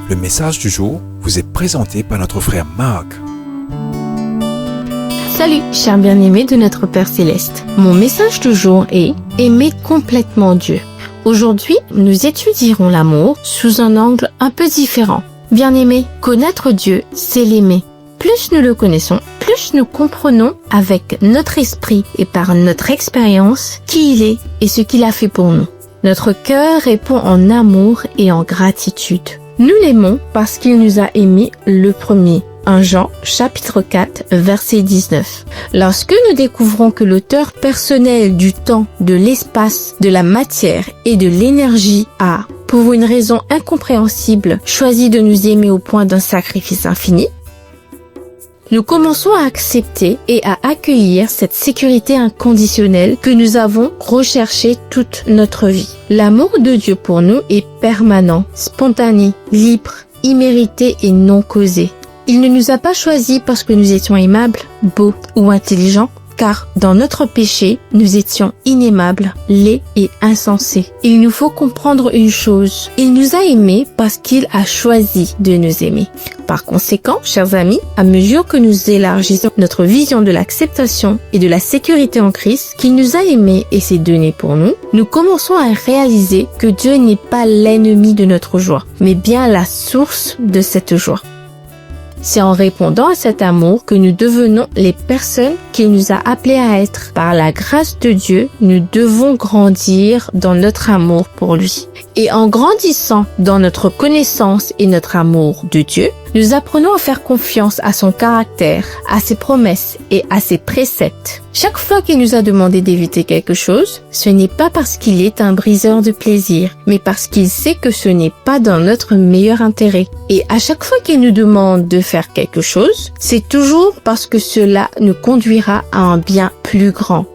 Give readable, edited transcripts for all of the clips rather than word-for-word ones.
Le message du jour vous est présenté par notre frère Marc. Salut, chers bien-aimés de notre Père Céleste. Mon message du jour est « Aimer complètement Dieu ». Aujourd'hui, nous étudierons l'amour sous un angle un peu différent. Bien-aimés, connaître Dieu, c'est l'aimer. Plus nous le connaissons, plus nous comprenons avec notre esprit et par notre expérience qui il est et ce qu'il a fait pour nous. Notre cœur répond en amour et en gratitude. Nous l'aimons parce qu'il nous a aimés le premier. 1 Jean, chapitre 4, verset 19. Lorsque nous découvrons que l'auteur personnel du temps, de l'espace, de la matière et de l'énergie a, pour une raison incompréhensible, choisi de nous aimer au point d'un sacrifice infini, nous commençons à accepter et à accueillir cette sécurité inconditionnelle que nous avons recherchée toute notre vie. L'amour de Dieu pour nous est permanent, spontané, libre, immérité et non causé. Il ne nous a pas choisis parce que nous étions aimables, beaux ou intelligents, car dans notre péché, nous étions inaimables, laids et insensés. Il nous faut comprendre une chose, il nous a aimés parce qu'il a choisi de nous aimer. Par conséquent, chers amis, à mesure que nous élargissons notre vision de l'acceptation et de la sécurité en Christ, qu'il nous a aimés et s'est donné pour nous, nous commençons à réaliser que Dieu n'est pas l'ennemi de notre joie, mais bien la source de cette joie. C'est en répondant à cet amour que nous devenons les personnes qu'il nous a appelés à être. Par la grâce de Dieu, nous devons grandir dans notre amour pour lui. Et en grandissant dans notre connaissance et notre amour de Dieu, nous apprenons à faire confiance à son caractère, à ses promesses et à ses préceptes. Chaque fois qu'il nous a demandé d'éviter quelque chose, ce n'est pas parce qu'il est un briseur de plaisir, mais parce qu'il sait que ce n'est pas dans notre meilleur intérêt. Et à chaque fois qu'il nous demande de faire quelque chose, c'est toujours parce que cela nous conduira à un bien plus grand.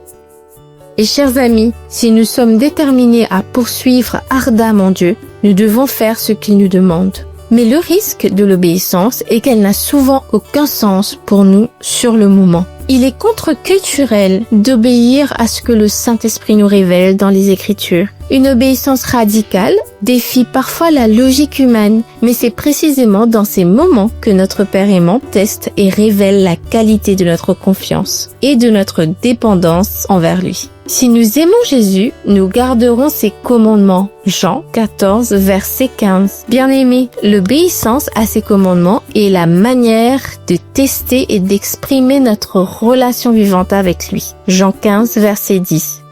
Et chers amis, si nous sommes déterminés à poursuivre ardemment Dieu, nous devons faire ce qu'il nous demande. Mais le risque de l'obéissance est qu'elle n'a souvent aucun sens pour nous sur le moment. Il est contre-culturel d'obéir à ce que le Saint-Esprit nous révèle dans les Écritures. Une obéissance radicale défie parfois la logique humaine, mais c'est précisément dans ces moments que notre Père aimant teste et révèle la qualité de notre confiance et de notre dépendance envers lui. Si nous aimons Jésus, nous garderons ses commandements. Jean 14, verset 15. Bien-aimés, l'obéissance à ses commandements est la manière de tester et d'exprimer notre relation vivante avec lui. Jean 15, verset 10.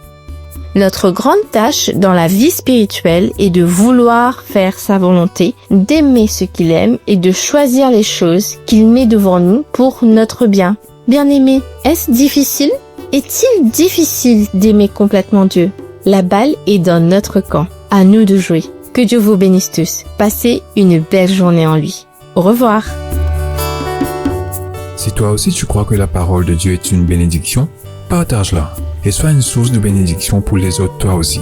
Notre grande tâche dans la vie spirituelle est de vouloir faire sa volonté, d'aimer ce qu'il aime et de choisir les choses qu'il met devant nous pour notre bien. Bien-aimés, est-ce difficile? Est-il difficile d'aimer complètement Dieu? La balle est dans notre camp. À nous de jouer. Que Dieu vous bénisse tous. Passez une belle journée en lui. Au revoir. Si toi aussi tu crois que la parole de Dieu est une bénédiction, partage-la et sois une source de bénédiction pour les autres toi aussi.